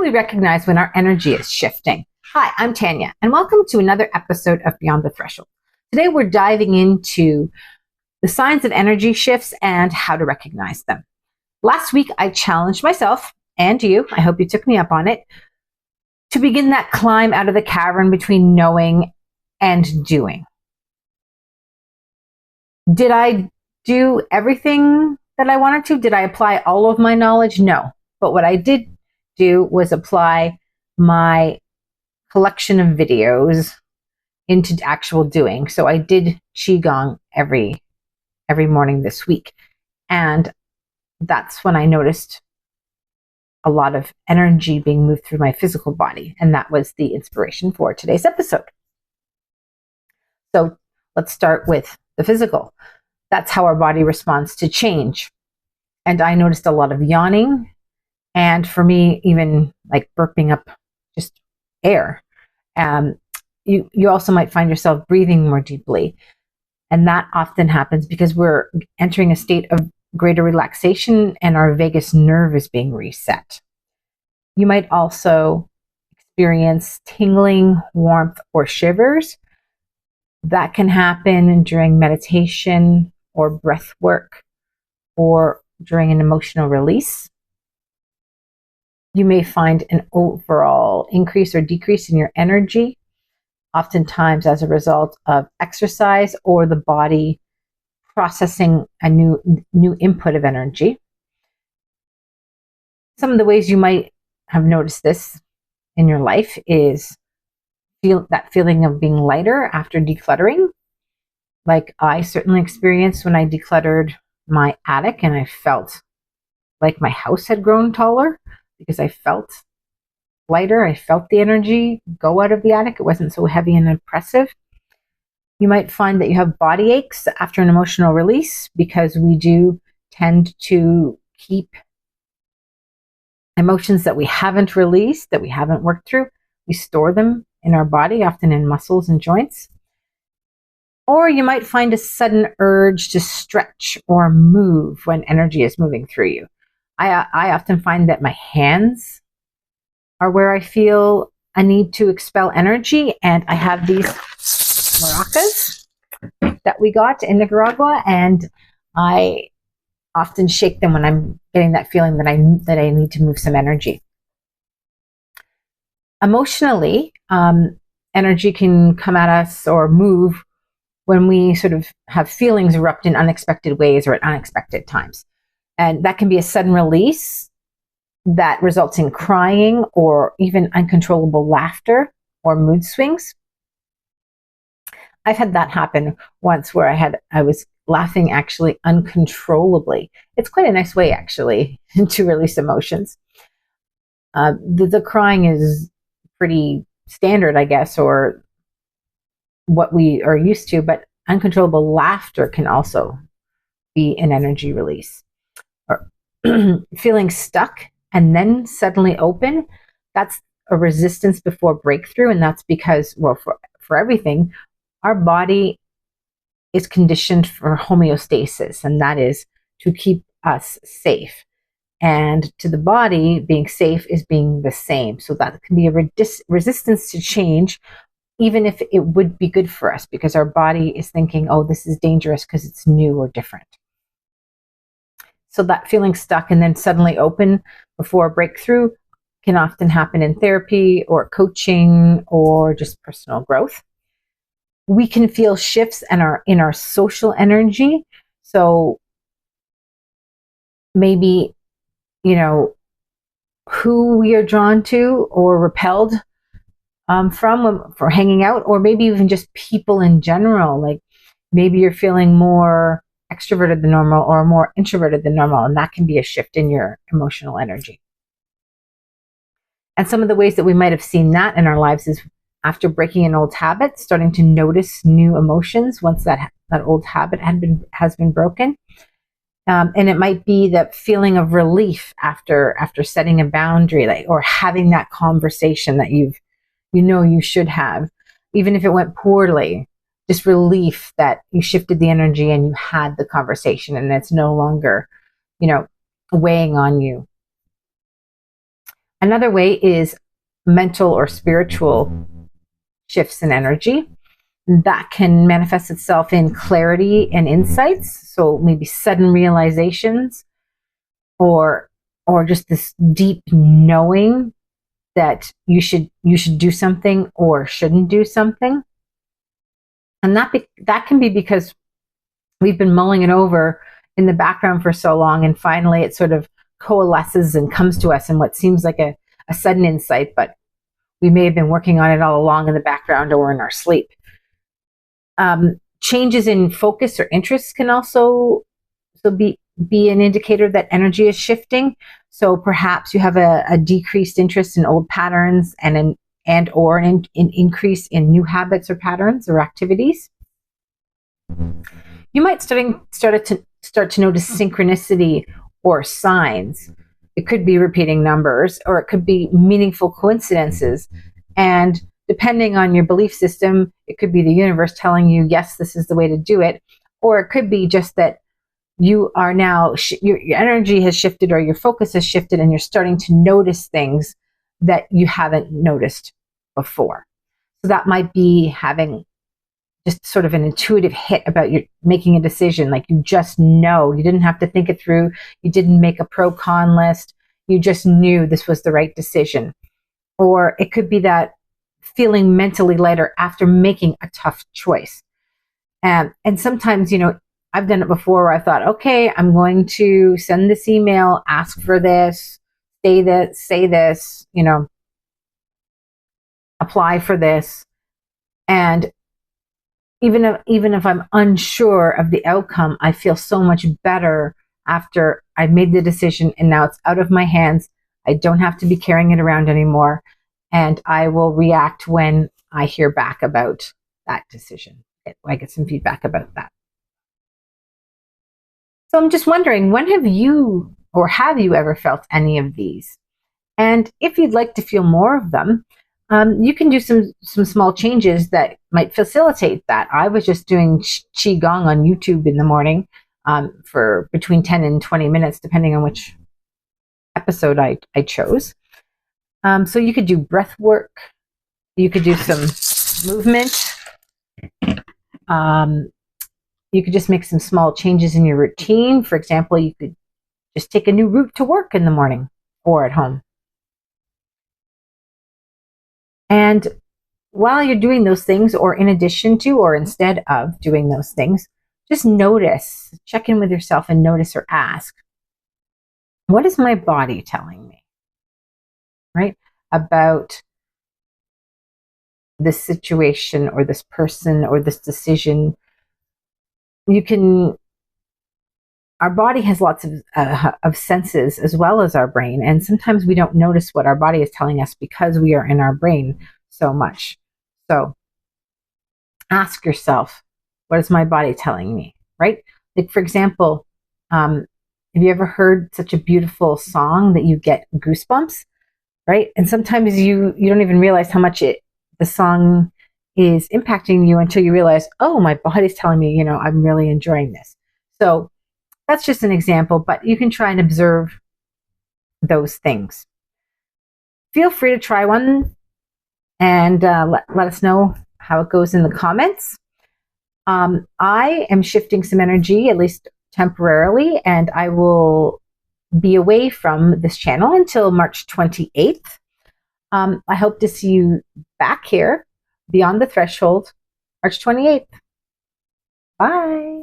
we recognize when our energy is shifting? Hi, I'm Tanya, and welcome to another episode of Beyond the Threshold. Today we're diving into the signs of energy shifts and how to recognize them. Last week I challenged myself and you, I hope you took me up on it, to begin that climb out of the cavern between knowing and doing. Did I do everything that I wanted to? Did I apply all of my knowledge? No. But what I did do was apply my collection of videos into actual doing. So I did Qigong every morning this week. And that's when I noticed a lot of energy being moved through my physical body. And that was the inspiration for today's episode. So let's start with the physical. That's how our body responds to change. And I noticed a lot of yawning. And for me, even like burping up just air. You also might find yourself breathing more deeply. And that often happens because we're entering a state of greater relaxation and our vagus nerve is being reset. You might also experience tingling, warmth, or shivers. That can happen during meditation or breath work or during an emotional release. You may find an overall increase or decrease in your energy, oftentimes as a result of exercise or the body processing a new input of energy. Some of the ways you might have noticed this in your life is that feeling of being lighter after decluttering. Like I certainly experienced when I decluttered my attic, and I felt like my house had grown taller because I felt lighter. I felt the energy go out of the attic. It wasn't so heavy and oppressive. You might find that you have body aches after an emotional release because we do tend to keep emotions that we haven't released, that we haven't worked through. We store them in our body, often in muscles and joints. Or you might find a sudden urge to stretch or move when energy is moving through you. I often find that my hands are where I feel a need to expel energy, and I have these maracas that we got in Nicaragua, and I often shake them when I'm getting that feeling that I need to move some energy. Emotionally, energy can come at us or move when we sort of have feelings erupt in unexpected ways or at unexpected times. And that can be a sudden release that results in crying or even uncontrollable laughter or mood swings. I've had that happen once where I was laughing actually uncontrollably. It's quite a nice way actually to release emotions. The crying is pretty standard, I guess, or what we are used to, but uncontrollable laughter can also be an energy release. Or feeling stuck and then suddenly open, that's a resistance before breakthrough. And that's because, well, for everything, our body is conditioned for homeostasis, and that is to keep us safe. And to the body, being safe is being the same. So that can be a resistance to change, even if it would be good for us, because our body is thinking, oh, this is dangerous because it's new or different. So that feeling stuck and then suddenly open before a breakthrough can often happen in therapy or coaching or just personal growth. We can feel shifts in our social energy. So maybe, who we are drawn to or repelled from for hanging out, or maybe even just people in general. Like maybe you're feeling more extroverted than normal or more introverted than normal, and that can be a shift in your emotional energy. And some of the ways that we might have seen that in our lives is after breaking an old habit, starting to notice new emotions once that old habit has been broken. And it might be that feeling of relief after setting a boundary, or having that conversation that you should have, even if it went poorly. Just relief that you shifted the energy and you had the conversation, and it's no longer, weighing on you. Another way is mental or spiritual shifts in energy. That can manifest itself in clarity and insights. So maybe sudden realizations, or just this deep knowing that you should do something or shouldn't do something. And that can be because we've been mulling it over in the background for so long, and finally it sort of coalesces and comes to us in what seems like a sudden insight, but we may have been working on it all along in the background or in our sleep. Changes in focus or interests can also be an indicator that energy is shifting. So perhaps you have a decreased interest in old patterns and an increase in new habits or patterns or activities. You might start to notice synchronicity or signs. It could be repeating numbers, or it could be meaningful coincidences. And depending on your belief system, it could be the universe telling you, yes, this is the way to do it. Or it could be just that you are now, your energy has shifted or your focus has shifted, and you're starting to notice things that you haven't noticed before. So that might be having just sort of an intuitive hit about you making a decision. Like, you just know, you didn't have to think it through. You didn't make a pro-con list. You just knew this was the right decision. Or it could be that feeling mentally lighter after making a tough choice. And sometimes, I've done it before where I thought, okay, I'm going to send this email, ask for this, say this, apply for this. And even if I'm unsure of the outcome, I feel so much better after I made the decision and now it's out of my hands. I don't have to be carrying it around anymore. And I will react when I hear back about that decision. I get some feedback about that. So I'm just wondering, when have you ever felt any of these? And if you'd like to feel more of them, you can do some small changes that might facilitate that. I was just doing Qigong on YouTube in the morning for between 10 and 20 minutes, depending on which episode I chose. So you could do breath work. You could do some movement. You could just make some small changes in your routine. For example, you could just take a new route to work in the morning or at home. And while you're doing those things, or in addition to, or instead of doing those things, just notice, check in with yourself and notice or ask, what is my body telling me, right, about this situation or this person or this decision? Our body has lots of senses as well as our brain. And sometimes we don't notice what our body is telling us because we are in our brain so much. So ask yourself, what is my body telling me, right? Like, for example, have you ever heard such a beautiful song that you get goosebumps, right? And sometimes you don't even realize how much the song is impacting you until you realize, oh, my body's telling me, I'm really enjoying this. So that's just an example, but you can try and observe those things. Feel free to try one and let us know how it goes in the comments. I am shifting some energy, at least temporarily, and I will be away from this channel until March 28th. I hope to see you back here, Beyond the Threshold, March 28th. Bye.